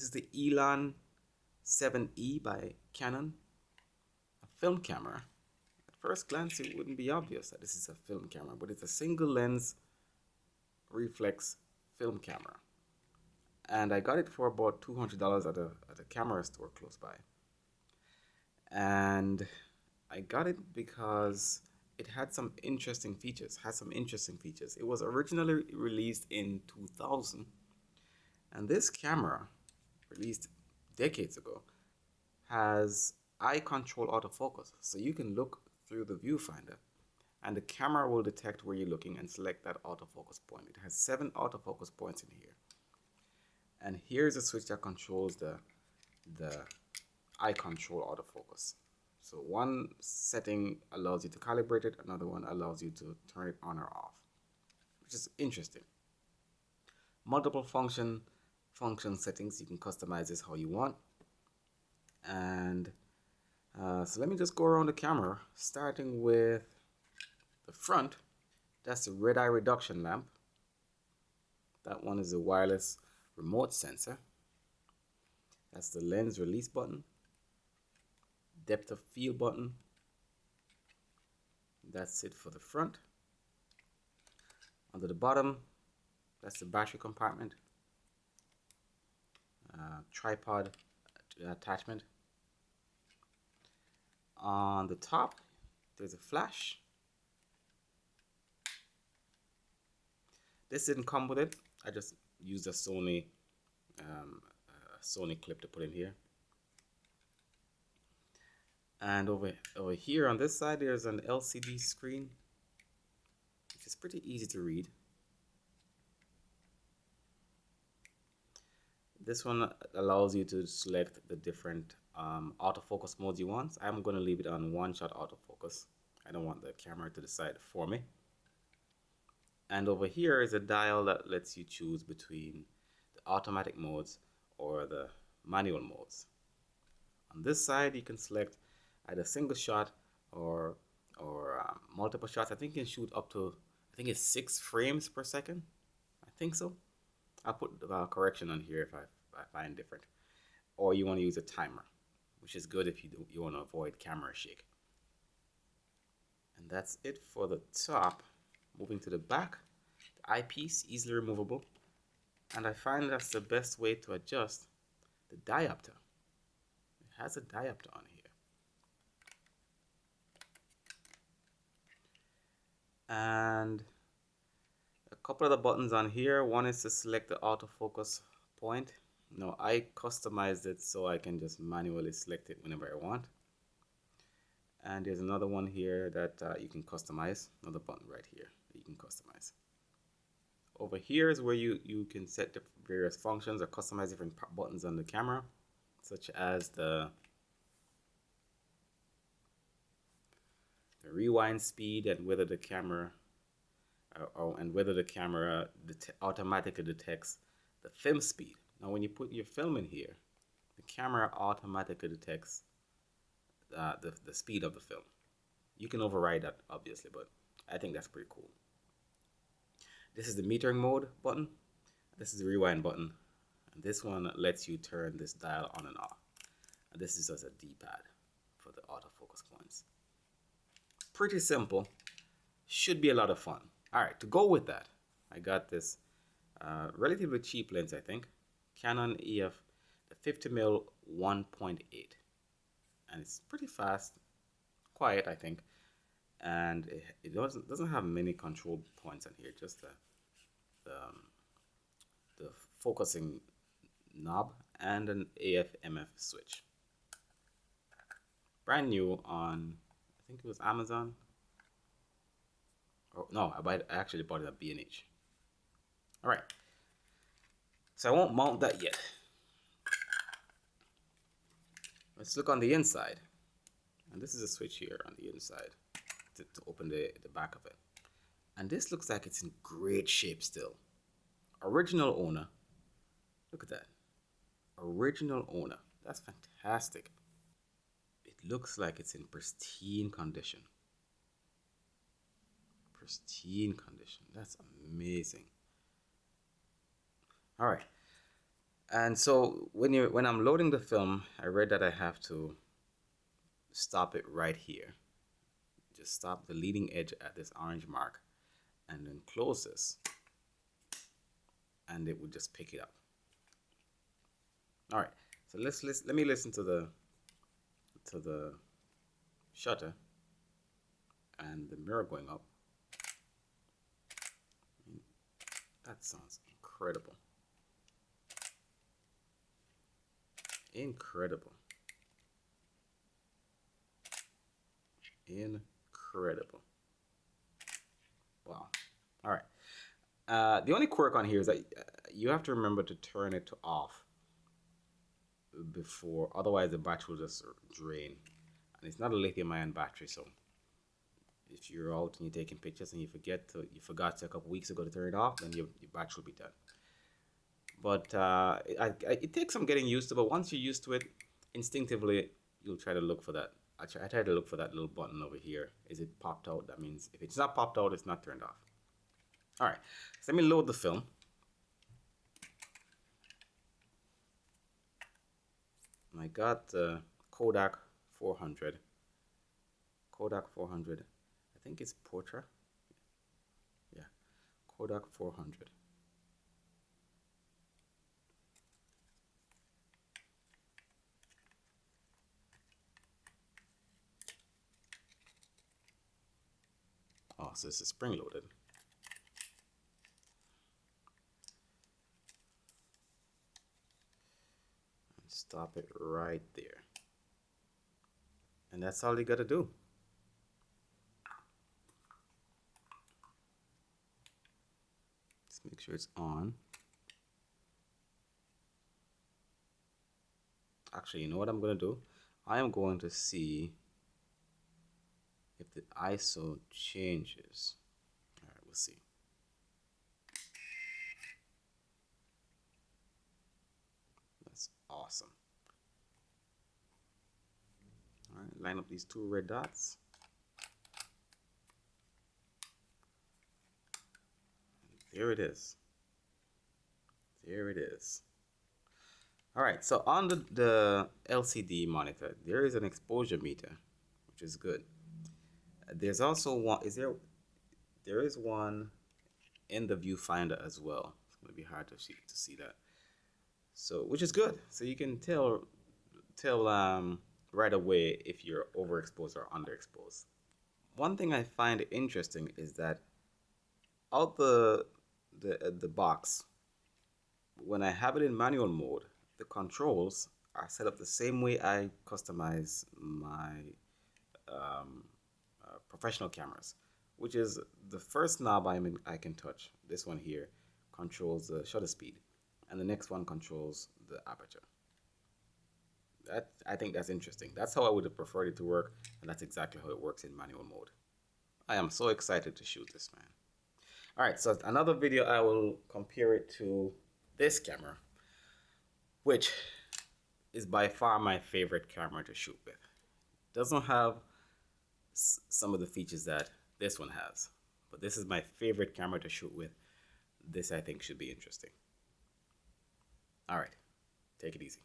This is the Elan 7E by Canon, a film camera. At first glance, it wouldn't be obvious that this is a film camera, but it's a single lens reflex film camera. And I got it for about $200 at a camera store close by. And I got it because it had some interesting features. It was originally released in 2000, and this camera, released decades ago, has eye control autofocus. So you can look through the viewfinder and the camera will detect where you're looking and select that autofocus point. It has 7 autofocus points in here. And here's a switch that controls the eye control autofocus. So one setting allows you to calibrate it, another one allows you to turn it on or off, which is interesting. Multiple function settings, you can customize this how you want. And so let me just go around the camera, starting with the front. That's the red eye reduction lamp. That one is a wireless remote sensor. That's the lens release button, depth of field button. That's it for the front. Under the bottom, that's the battery compartment, tripod attachment. On the top, there's a flash. This didn't come with it. I just used a Sony clip to put in here. And over here on this side, there's an LCD screen, which is pretty easy to read. This one allows you to select the different autofocus modes you want. I'm going to leave it on one-shot autofocus. I don't want the camera to decide for me. And over here is a dial that lets you choose between the automatic modes or the manual modes. On this side, you can select either single shot or multiple shots. I think you can shoot up to, I think it's 6 frames per second. I think so. I'll put a correction on here if I find different. Or you want to use a timer, which is good if you want to avoid camera shake. And that's it for the top. Moving to the back, the eyepiece, easily removable. And I find that's the best way to adjust the diopter. It has a diopter on here. And a couple of the buttons on here. One is to select the autofocus point. Now I customized it so I can just manually select it whenever I want. And there's another one here that you can customize. Another button right here that you can customize. Over here is where you can set the various functions or customize different buttons on the camera, such as the rewind speed and whether the camera automatically detects the film speed. Now when you put your film in here, the camera automatically detects the speed of the film. You can override that obviously, but I think that's pretty cool. This is the metering mode button. This is the rewind button. And this one lets you turn this dial on and off. And this is just a D-pad for the autofocus points. Pretty simple. Should be a lot of fun. Alright, to go with that, I got this relatively cheap lens, I think. Canon EF, the 50mm 1.8. And it's pretty fast, quiet, I think. And it doesn't have many control points on here, just the focusing knob and an AF/MF switch. Brand new on, I think it was Amazon. Oh no, I actually bought it at B&H. All right, so I won't mount that yet. Let's look on the inside, and this is a switch here on the inside to open the back of it. And this looks like it's in great shape still. Original owner. Look at that. Original owner. That's fantastic. It looks like it's in pristine condition. Pristine condition. That's amazing. Alright. And so when I'm loading the film, I read that I have to stop it right here. Just stop the leading edge at this orange mark and then close this, and it would just pick it up. All right, so let me listen to the shutter and the mirror going up. That sounds incredible. Incredible. Incredible. Wow. All right. The only quirk on here is that you have to remember to turn it to off before, otherwise the battery will just drain. And it's not a lithium-ion battery, so if you're out and you're taking pictures and you forgot a couple weeks ago to turn it off, then your battery will be dead. But it takes some getting used to, but once you're used to it, instinctively you'll try to look for that. I try to look for that little button over here. Is it popped out? That means if it's not popped out, it's not turned off. All right, so let me load the film. I got the Kodak 400. Kodak 400. I think it's Portra. Yeah, Kodak 400. Oh, so this is spring loaded. Stop it right there. And that's all you gotta do. Just make sure it's on. Actually, you know what I'm gonna do? I am going to see if the ISO changes. All right, we'll see. That's awesome. All right, line up these two red dots. There it is. There it is. All right, so on the LCD monitor, there is an exposure meter, which is good. There's also one, there is one in the viewfinder as well. It's gonna be hard to see that. So, which is good. So you can tell right away if you're overexposed or underexposed. One thing I find interesting is that out the box, when I have it in manual mode, the controls are set up the same way I customize my professional cameras, which is the first knob I can touch. This one here controls the shutter speed, and the next one controls the aperture. I think that's interesting. That's how I would have preferred it to work, and that's exactly how it works in manual mode. I am so excited to shoot this, man. All right, so another video I will compare it to this camera, which is by far my favorite camera to shoot with. Doesn't have some of the features that this one has, but this is my favorite camera to shoot with. This I think should be interesting. All right, take it easy.